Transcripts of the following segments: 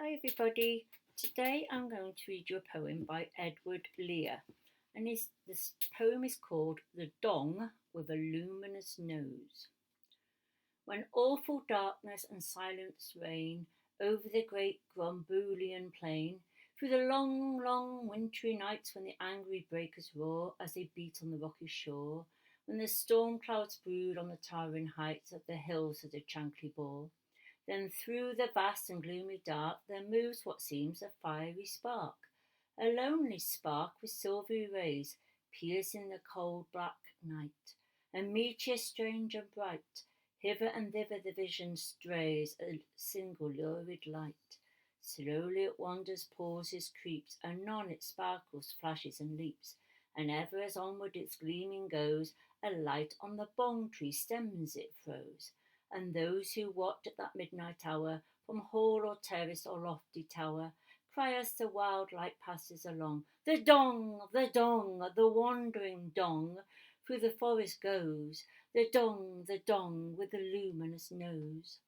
Hi everybody, today I'm going to read you a poem by Edward Lear, and this poem is called The Dong with a Luminous Nose. When awful darkness and silence reign over the great Gromboolian plain, through the long, long wintry nights when the angry breakers roar as they beat on the rocky shore, when the storm clouds brood on the towering heights of the hills of the Chankly Bore, then through the vast and gloomy dark there moves what seems a fiery spark, a lonely spark with silvery rays, piercing the cold black night, a meteor strange and bright. Hither and thither the vision strays, a single lurid light. Slowly it wanders, pauses, creeps, anon it sparkles, flashes and leaps, and ever as onward its gleaming goes, a light on the bong tree stems it throws, and those who watch at that midnight hour, from hall or terrace or lofty tower, cry as the wild light passes along, the dong, the wandering dong, through the forest goes, the dong with the luminous nose.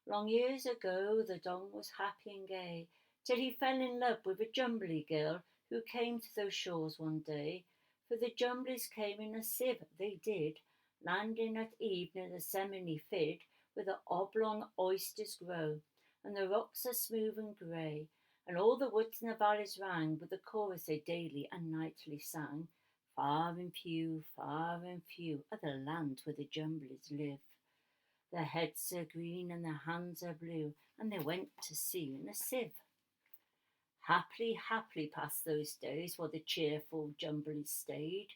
Long years ago the dong was happy and gay, till he fell in love with a Jumbly girl who came to those shores one day. For the Jumblies came in a sieve, they did, landing at eve near the Seminy Fid, where the oblong oysters grow, and the rocks are smooth and grey, and all the woods and the valleys rang with the chorus they daily and nightly sang. Far and few are the lands where the Jumblies live. Their heads are green and their hands are blue, and they went to sea in a sieve. Happily passed those days while the cheerful Jumblies stayed.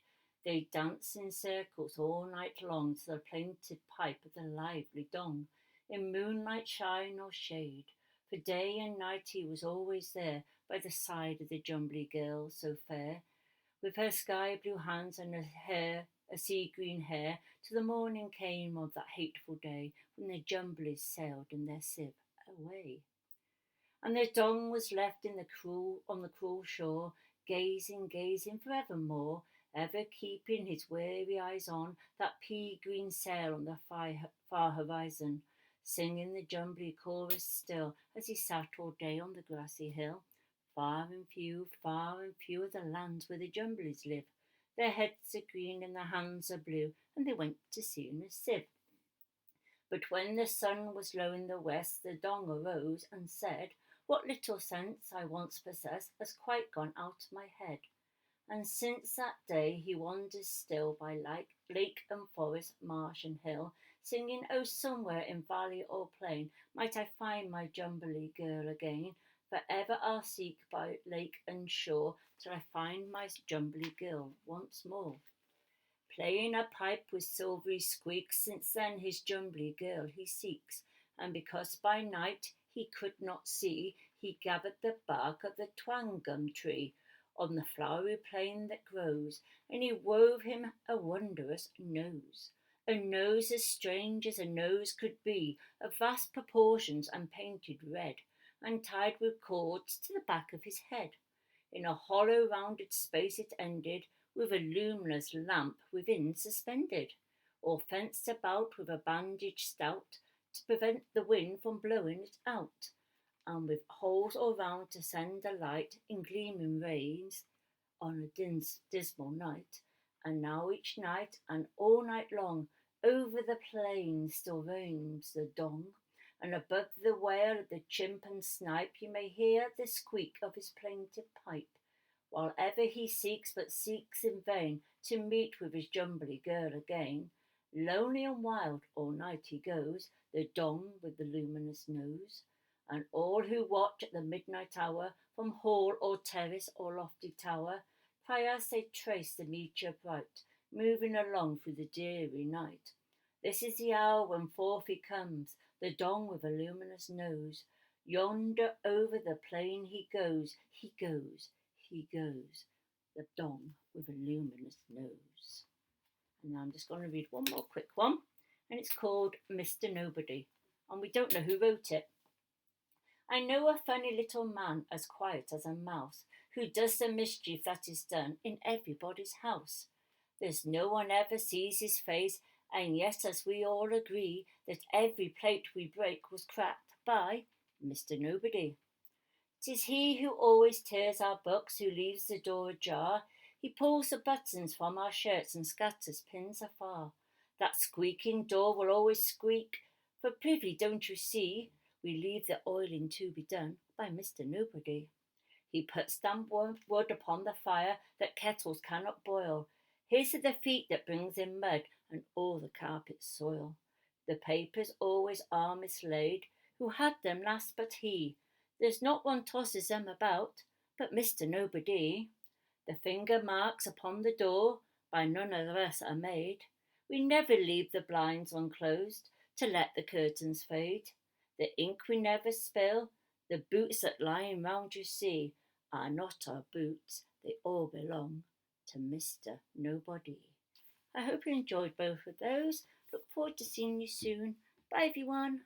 They danced in circles all night long to the plaintive pipe of the lively dong, in moonlight shine or shade. For day and night he was always there by the side of the Jumbly girl so fair, with her sky blue hands and her hair, a sea green hair, till the morning came of that hateful day when the Jumblies sailed in their sieve away. And the dong was left on the cruel shore, gazing for evermore, ever keeping his weary eyes on that pea green sail on the far horizon, singing the Jumbly chorus still as he sat all day on the grassy hill. Far and few are the lands where the Jumblies live. Their heads are green and their hands are blue, and they went to sea in a sieve. But when the sun was low in the west, the dong arose and said, "What little sense I once possessed has quite gone out of my head." And since that day he wanders still by lake and forest, marsh and hill, singing, "Oh, somewhere in valley or plain might I find my Jumbly girl again. For ever I'll seek by lake and shore till I find my Jumbly girl once more." Playing a pipe with silvery squeaks, since then his Jumbly girl he seeks, and because by night he could not see, he gathered the bark of the twangum tree on the flowery plain that grows, and he wove him a wondrous nose. A nose as strange as a nose could be, of vast proportions and painted red, and tied with cords to the back of his head. In a hollow rounded space it ended, with a luminous lamp within suspended, or fenced about with a bandage stout, to prevent the wind from blowing it out, and with holes all round to send a light in gleaming rays on a dismal night. And now each night and all night long over the plain still roams the dong, and above the wail of the chimp and snipe you may hear the squeak of his plaintive pipe, while ever he seeks, but seeks in vain, to meet with his Jumbly girl again. Lonely and wild all night he goes, the dong with the luminous nose, and all who watch at the midnight hour, from hall or terrace or lofty tower, cry as they trace the meteor bright, moving along through the dreary night. This is the hour when forth he comes, the dong with a luminous nose. Yonder over the plain he goes, the dong with a luminous nose. And now I'm just going to read one more quick one, and it's called Mr. Nobody, and we don't know who wrote it. I know a funny little man, as quiet as a mouse, who does the mischief that is done in everybody's house. There's no one ever sees his face, and yet as we all agree that every plate we break was cracked by Mr. Nobody. 'Tis he who always tears our books, who leaves the door ajar. He pulls the buttons from our shirts and scatters pins afar. That squeaking door will always squeak, for privy don't you see, we leave the oiling to be done by Mr. Nobody. He puts damp wood upon the fire that kettles cannot boil. His are the feet that brings in mud and all the carpets soil. The papers always are mislaid. Who had them last but he? There's not one tosses them about but Mr. Nobody. The finger marks upon the door by none of us are made. We never leave the blinds unclosed to let the curtains fade. The ink we never spill, the boots that lying round you see are not our boots, they all belong to Mr. Nobody. I hope you enjoyed both of those. Look forward to seeing you soon. Bye everyone.